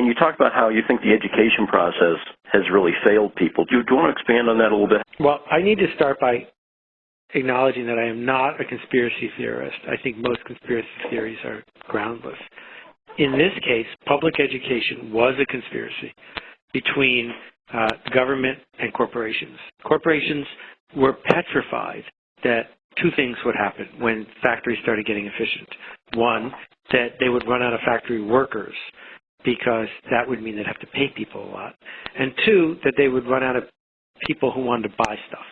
and you talked about how you think the education process has really failed people. Do you want to expand on that a little bit? Well, I need to start by acknowledging that I am not a conspiracy theorist. I think most conspiracy theories are groundless. In this case, public education was a conspiracy between government and corporations. Corporations were petrified that two things would happen when factories started getting efficient. One, that they would run out of factory workers because that would mean they'd have to pay people a lot. And two, that they would run out of people who wanted to buy stuff.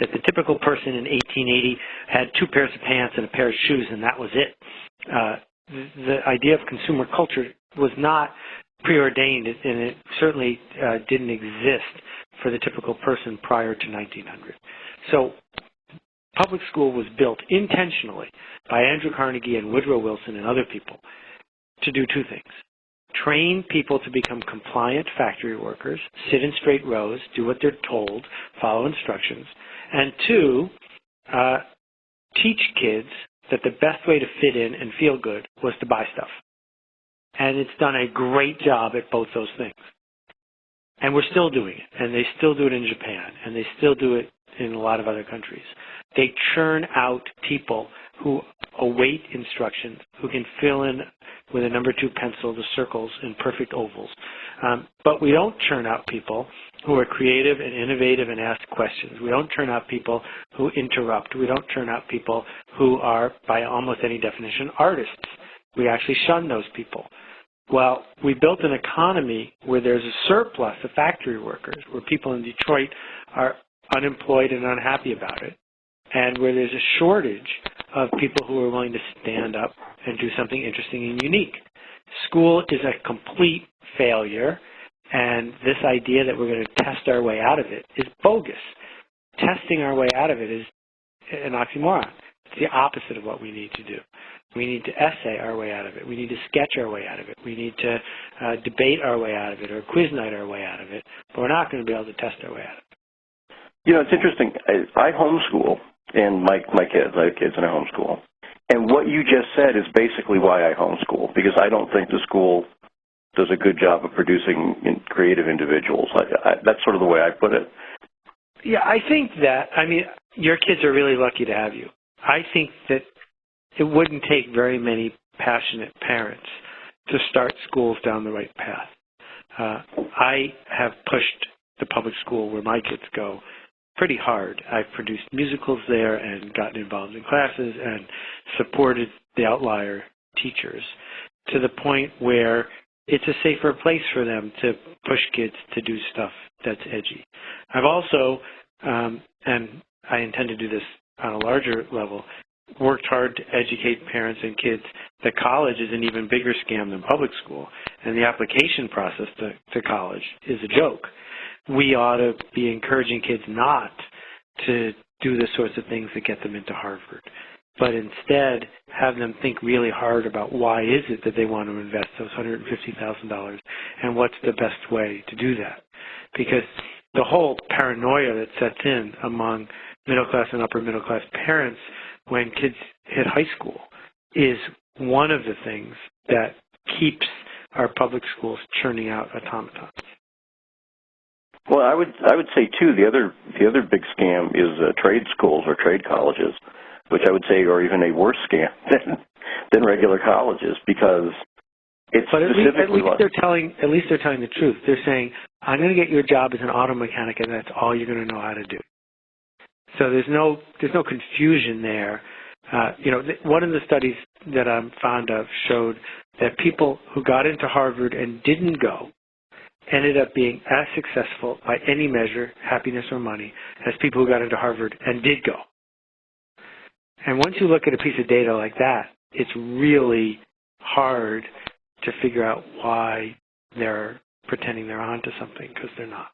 That the typical person in 1880 had 2 pairs of pants and a pair of shoes, and that was it. The idea of consumer culture was not preordained, and it certainly didn't exist for the typical person prior to 1900. So public school was built intentionally by Andrew Carnegie and Woodrow Wilson and other people to do 2 things. Train people to become compliant factory workers, sit in straight rows, do what they're told, follow instructions, and 2, teach kids that the best way to fit in and feel good was to buy stuff. And it's done a great job at both those things. And we're still doing it, and they still do it in Japan, and they still do it in a lot of other countries. They churn out people who await instructions, who can fill in with a number 2 pencil the circles in perfect ovals. But we don't churn out people who are creative and innovative and ask questions. We don't churn out people who interrupt. We don't churn out people who are, by almost any definition, artists. We actually shun those people. Well, we built an economy where there's a surplus of factory workers, where people in Detroit are unemployed and unhappy about it, and where there's a shortage of people who are willing to stand up and do something interesting and unique. School is a complete failure, and this idea that we're going to test our way out of it is bogus. Testing our way out of it is an oxymoron. It's the opposite of what we need to do. We need to essay our way out of it. We need to sketch our way out of it. We need to debate our way out of it or quiz night our way out of it, but we're not going to be able to test our way out of it. You know, it's interesting. I homeschool, and I have kids and I homeschool. And what you just said is basically why I homeschool, because I don't think the school does a good job of producing creative individuals. That's sort of the way I put it. Yeah, I think that, your kids are really lucky to have you. I think that it wouldn't take very many passionate parents to start schools down the right path. I have pushed the public school where my kids go pretty hard. I've produced musicals there and gotten involved in classes and supported the outlier teachers to the point where it's a safer place for them to push kids to do stuff that's edgy. I've also, and I intend to do this on a larger level, worked hard to educate parents and kids that college is an even bigger scam than public school, and the application process to college is a joke. We ought to be encouraging kids not to do the sorts of things that get them into Harvard, but instead have them think really hard about why is it that they want to invest those $150,000 and what's the best way to do that. Because the whole paranoia that sets in among middle-class and upper-middle-class parents when kids hit high school is one of the things that keeps our public schools churning out automatons. Well, I would say too the other big scam is trade schools or trade colleges, which I would say are even a worse scam than regular colleges, because it's specifically. But at least they're telling the truth. They're saying, I'm going to get you a job as an auto mechanic, and that's all you're going to know how to do. So there's no confusion there. One of the studies that I'm fond of showed that people who got into Harvard and didn't go ended up being as successful by any measure, happiness or money, as people who got into Harvard and did go. And once you look at a piece of data like that, it's really hard to figure out why they're pretending they're onto something, because they're not.